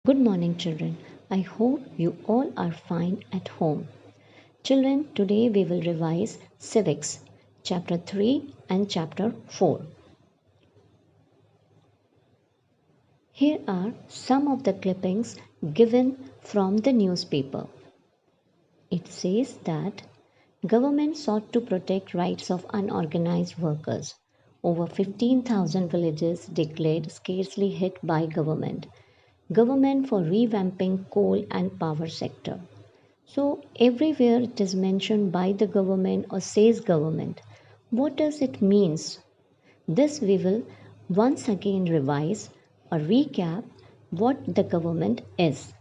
Good morning, children. I hope you all are fine at home. Children, today we will revise Civics, Chapter 3 and Chapter 4. Here are some of the clippings given from the newspaper. It says that government sought to protect rights of unorganized workers. Over 15,000 villages declared scarcely hit by government. Government for revamping coal and power sector. So everywhere it is mentioned by the government or says government. What does it means? This we will once again revise or recap what the government is.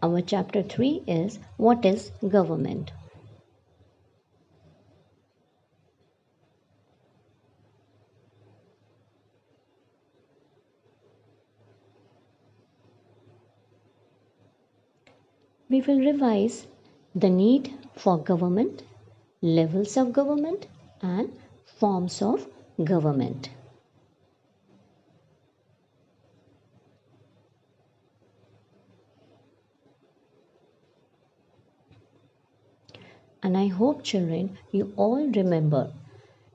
Our chapter 3 is what is government. We will revise the need for government, levels of government and forms of government. And I hope, children, you all remember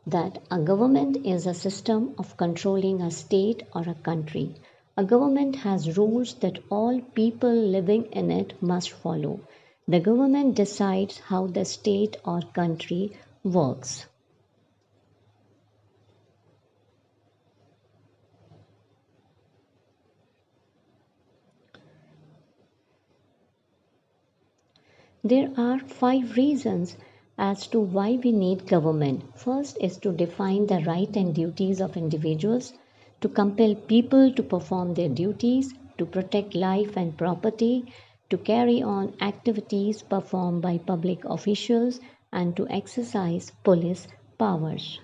that a government is a system of controlling a state or a country. A government has rules that all people living in it must follow. The government decides how the state or country works. There are 5 reasons as to why we need government. First is to define the right and duties of individuals, to compel people to perform their duties, to protect life and property, to carry on activities performed by public officials, and to exercise police powers.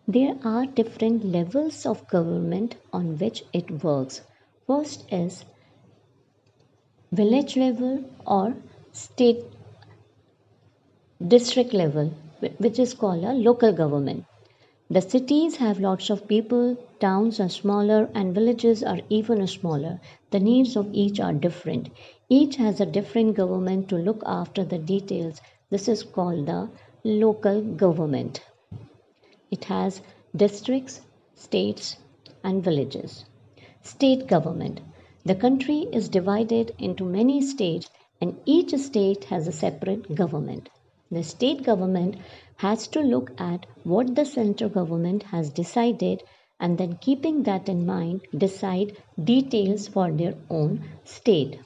There are different levels of government on which it works. First is village level or state district level, which is called a local government. The cities have lots of people, towns are smaller, and villages are even smaller. The needs of each are different. Each has a different government to look after the details. This is called the local government. It has districts, states, and villages. State government. The country is divided into many states, and each state has a separate government. The state government has to look at what the central government has decided and then, keeping that in mind, decide details for their own state.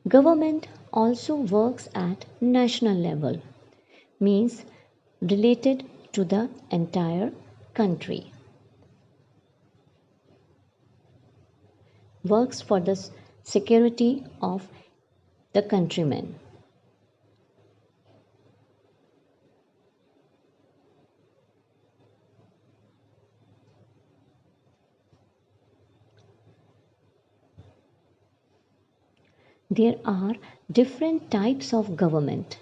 Government also works at national level, means related to the entire country. Works for the security of the countrymen. There are different types of government.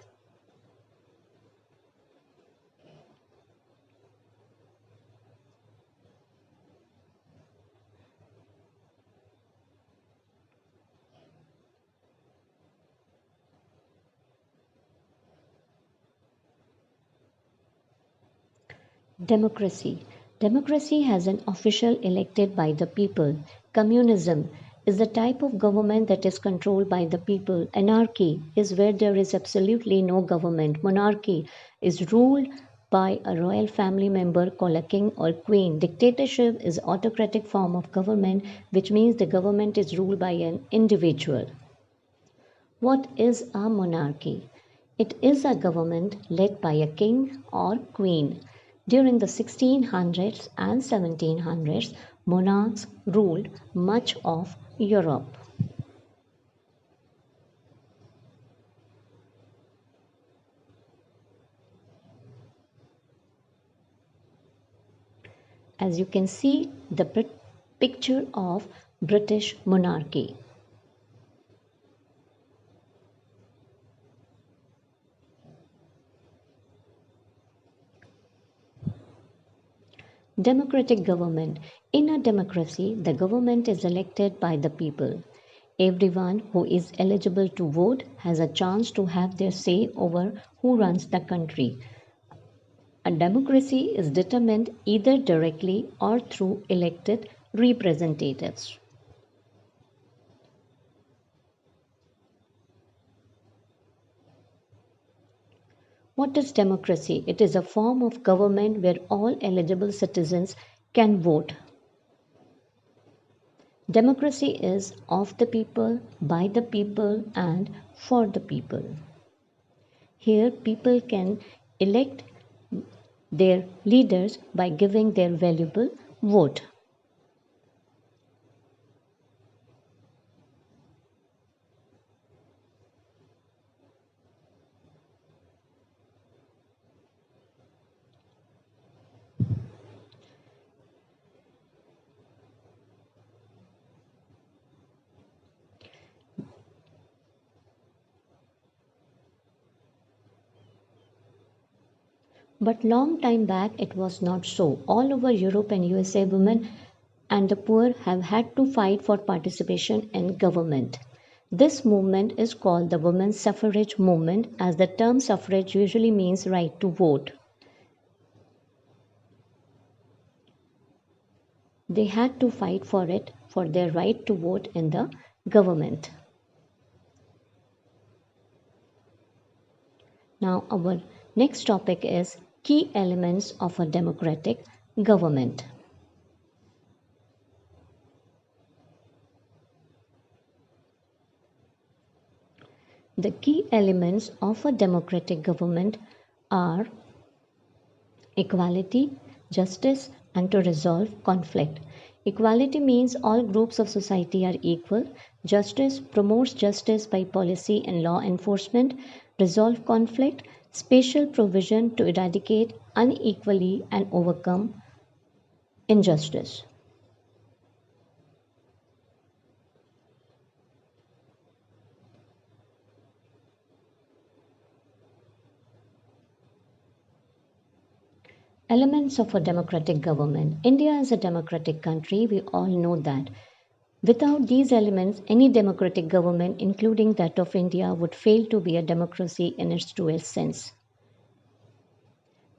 Democracy. Democracy has an official elected by the people. Communism is the type of government that is controlled by the people. Anarchy is where there is absolutely no government. Monarchy is ruled by a royal family member called a king or queen. Dictatorship is autocratic form of government, which means the government is ruled by an individual. What is a monarchy? It is a government led by a king or queen. During the 1600s and 1700s, monarchs ruled much of Europe. As you can see, the picture of British monarchy. Democratic government. In a democracy, the government is elected by the people. Everyone who is eligible to vote has a chance to have their say over who runs the country. A democracy is determined either directly or through elected representatives. What is democracy? It is a form of government where all eligible citizens can vote. Democracy is of the people, by the people, and for the people. Here, people can elect their leaders by giving their valuable vote. But long time back it was not so. All over Europe and USA, women and the poor have had to fight for participation in government. This movement is called the women's suffrage movement, as the term suffrage usually means right to vote. They had to fight for it, for their right to vote in the government. Now, our next topic is key elements of a democratic government. The key elements of a democratic government are equality, justice, and to resolve conflict. Equality means all groups of society are equal. Justice promotes justice by policy and law enforcement. Resolve conflict, special provision to eradicate unequality and overcome injustice. Elements of a democratic government. India is a democratic country, we all know that. Without these elements, any democratic government, including that of India, would fail to be a democracy in its truest sense.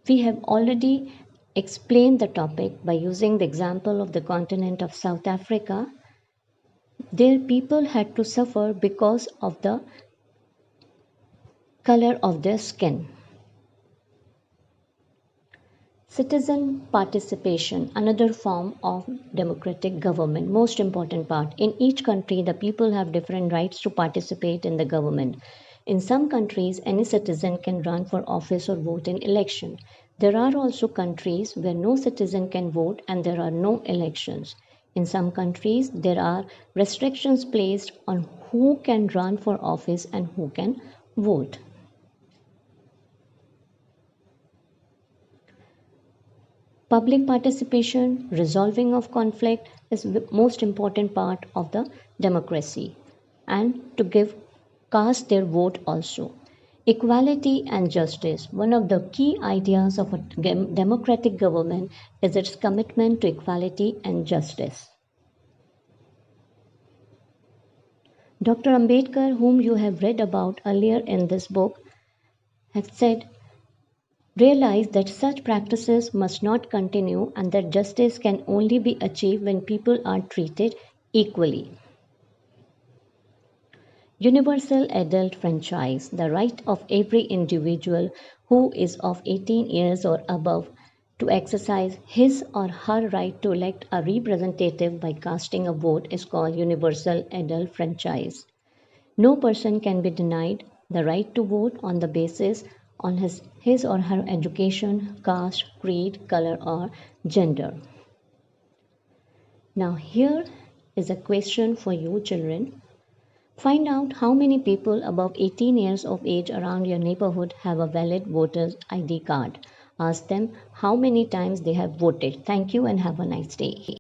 We have already explained the topic by using the example of the continent of South Africa. Their people had to suffer because of the color of their skin. Citizen participation, another form of democratic government, most important part. In each country, the people have different rights to participate in the government. In some countries, any citizen can run for office or vote in election. There are also countries where no citizen can vote and there are no elections. In some countries, there are restrictions placed on who can run for office and who can vote. Public participation, resolving of conflict is the most important part of the democracy, and to give cast their vote also. Equality and justice. One of the key ideas of a democratic government is its commitment to equality and justice. Dr. Ambedkar, whom you have read about earlier in this book, has said realize that such practices must not continue and that justice can only be achieved when people are treated equally. Universal adult franchise, the right of every individual who is of 18 years or above to exercise his or her right to elect a representative by casting a vote is called universal adult franchise. No person can be denied the right to vote on the basis on his or her education, caste, creed, color, or gender. Now, here is a question for you, children. Find out how many people above 18 years of age around your neighborhood have a valid voter's ID card. Ask them how many times they have voted. Thank you and have a nice day.